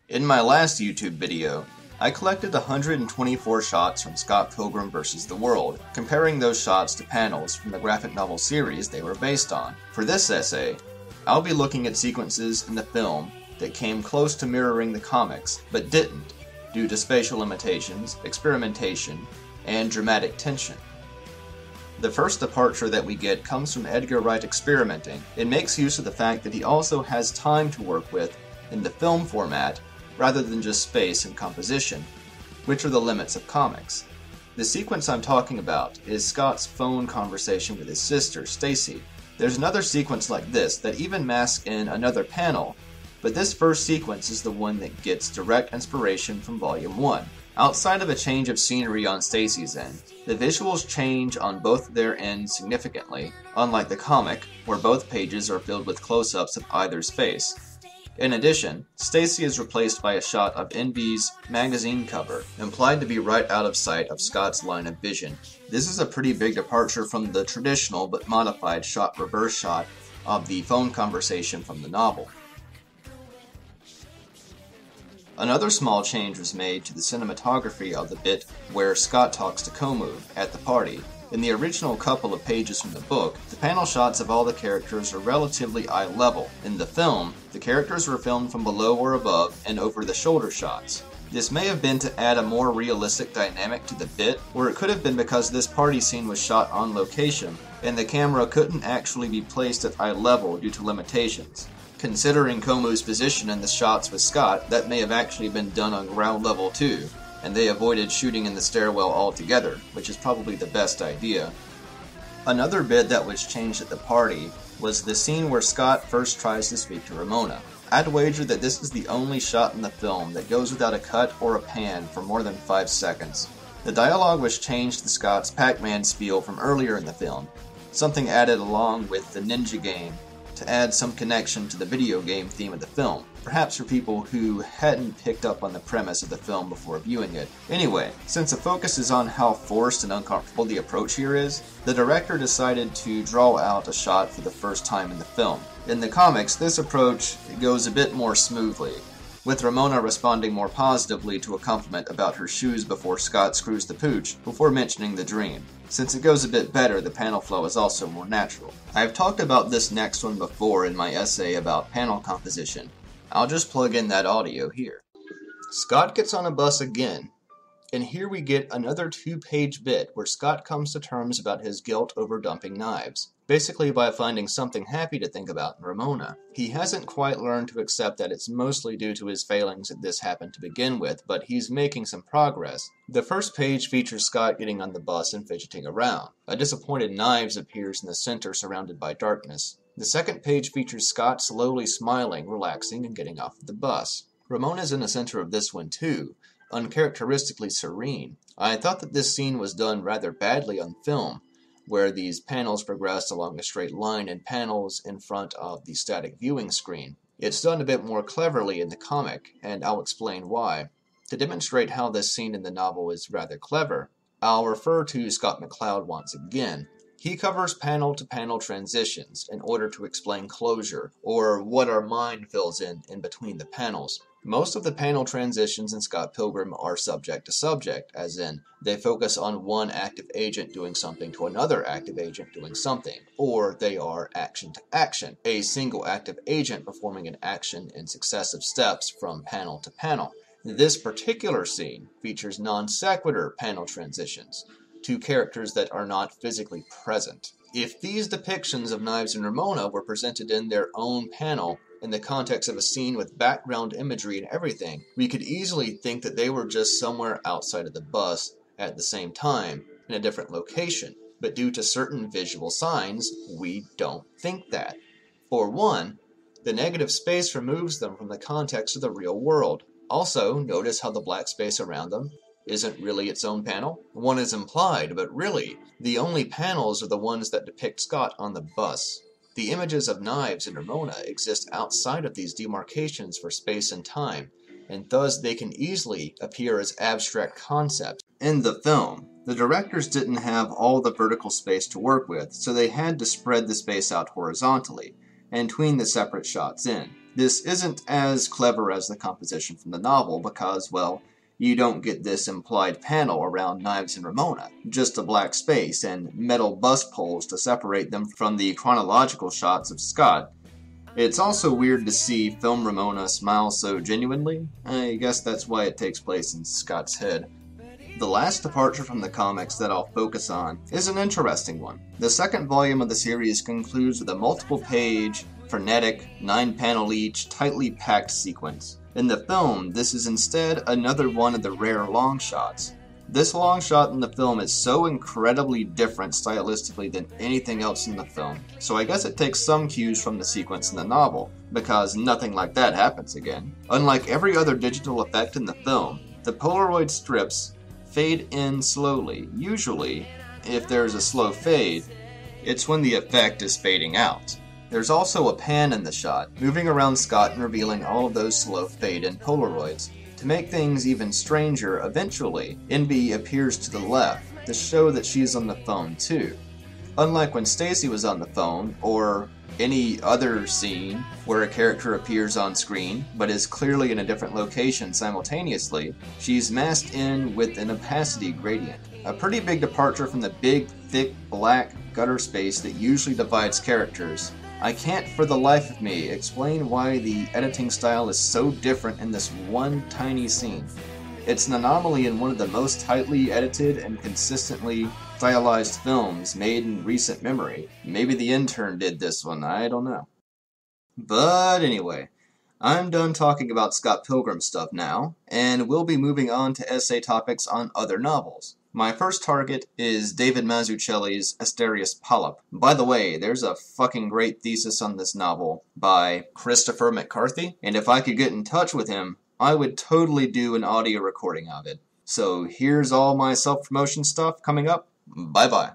In my last YouTube video, I collected 124 shots from Scott Pilgrim vs. the World, comparing those shots to panels from the graphic novel series they were based on. For this essay, I'll be looking at sequences in the film that came close to mirroring the comics, but didn't, due to spatial limitations, experimentation, and dramatic tension. The first departure that we get comes from Edgar Wright experimenting. It makes use of the fact that he also has time to work with in the film format, rather than just space and composition, which are the limits of comics. The sequence I'm talking about is Scott's phone conversation with his sister, Stacy. There's another sequence like this that even masks in another panel, but this first sequence is the one that gets direct inspiration from Volume 1. Outside of a change of scenery on Stacy's end, the visuals change on both their ends significantly, unlike the comic, where both pages are filled with close-ups of either's face. In addition, Stacy is replaced by a shot of Envy's magazine cover, implied to be right out of sight of Scott's line of vision. This is a pretty big departure from the traditional but modified shot-reverse shot of the phone conversation from the novel. Another small change was made to the cinematography of the bit where Scott talks to Komu at the party. In the original couple of pages from the book, the panel shots of all the characters are relatively eye level. In the film, the characters were filmed from below or above and over the shoulder shots. This may have been to add a more realistic dynamic to the bit, or it could have been because this party scene was shot on location, and the camera couldn't actually be placed at eye level due to limitations. Considering Komu's position in the shots with Scott, that may have actually been done on ground level too, and they avoided shooting in the stairwell altogether, which is probably the best idea. Another bit that was changed at the party was the scene where Scott first tries to speak to Ramona. I'd wager that this is the only shot in the film that goes without a cut or a pan for more than 5 seconds. The dialogue was changed to Scott's Pac-Man spiel from earlier in the film, something added along with the ninja game to add some connection to the video game theme of the film, perhaps for people who hadn't picked up on the premise of the film before viewing it. Anyway, since the focus is on how forced and uncomfortable the approach here is, the director decided to draw out a shot for the first time in the film. In the comics, this approach goes a bit more smoothly, with Ramona responding more positively to a compliment about her shoes before Scott screws the pooch, before mentioning the dream. Since it goes a bit better, the panel flow is also more natural. I've talked about this next one before in my essay about panel composition. I'll just plug in that audio here. Scott gets on a bus again, and here we get another 2-page bit where Scott comes to terms about his guilt over dumping knives, basically by finding something happy to think about in Ramona. He hasn't quite learned to accept that it's mostly due to his failings that this happened to begin with, but he's making some progress. The first page features Scott getting on the bus and fidgeting around. A disappointed Knives appears in the center surrounded by darkness. The second page features Scott slowly smiling, relaxing, and getting off the bus. Ramona's in the center of this one too, uncharacteristically serene. I thought that this scene was done rather badly on film, where these panels progressed along a straight line and panels in front of the static viewing screen. It's done a bit more cleverly in the comic, and I'll explain why. To demonstrate how this scene in the novel is rather clever, I'll refer to Scott McCloud once again. He covers panel-to-panel transitions in order to explain closure, or what our mind fills in between the panels. Most of the panel transitions in Scott Pilgrim are subject to subject, as in, they focus on one active agent doing something to another active agent doing something, or they are action to action, a single active agent performing an action in successive steps from panel to panel. This particular scene features non-sequitur panel transitions to characters that are not physically present. If these depictions of Knives and Ramona were presented in their own panel, in the context of a scene with background imagery and everything, we could easily think that they were just somewhere outside of the bus at the same time, in a different location. But due to certain visual signs, we don't think that. For one, the negative space removes them from the context of the real world. Also, notice how the black space around them isn't really its own panel. One is implied, but really, the only panels are the ones that depict Scott on the bus. The images of Knives and Ramona exist outside of these demarcations for space and time, and thus they can easily appear as abstract concepts. In the film, the directors didn't have all the vertical space to work with, so they had to spread the space out horizontally, and tween the separate shots in. This isn't as clever as the composition from the novel because, well, you don't get this implied panel around Knives and Ramona, just a black space and metal bus poles to separate them from the chronological shots of Scott. It's also weird to see film Ramona smile so genuinely. I guess that's why it takes place in Scott's head. The last departure from the comics that I'll focus on is an interesting one. The second volume of the series concludes with a multiple-page, frenetic, 9-panel each, tightly packed sequence. In the film, this is instead another one of the rare long shots. This long shot in the film is so incredibly different stylistically than anything else in the film, so I guess it takes some cues from the sequence in the novel, because nothing like that happens again. Unlike every other digital effect in the film, the Polaroid strips fade in slowly. Usually, if there's a slow fade, it's when the effect is fading out. There's also a pan in the shot, moving around Scott and revealing all of those slow fade-in Polaroids. To make things even stranger, eventually, NB appears to the left to show that she's on the phone too. Unlike when Stacy was on the phone, or any other scene where a character appears on screen but is clearly in a different location simultaneously, she's masked in with an opacity gradient. A pretty big departure from the big, thick, black gutter space that usually divides characters. I can't for the life of me explain why the editing style is so different in this one tiny scene. It's an anomaly in one of the most tightly edited and consistently stylized films made in recent memory. Maybe The Intern did this one, I don't know. But anyway, I'm done talking about Scott Pilgrim stuff now, and we'll be moving on to essay topics on other novels. My first target is David Mazzucchelli's Asterius Polyp. By the way, there's a fucking great thesis on this novel by Christopher McCarthy, and if I could get in touch with him, I would totally do an audio recording of it. So here's all my self-promotion stuff coming up. Bye-bye.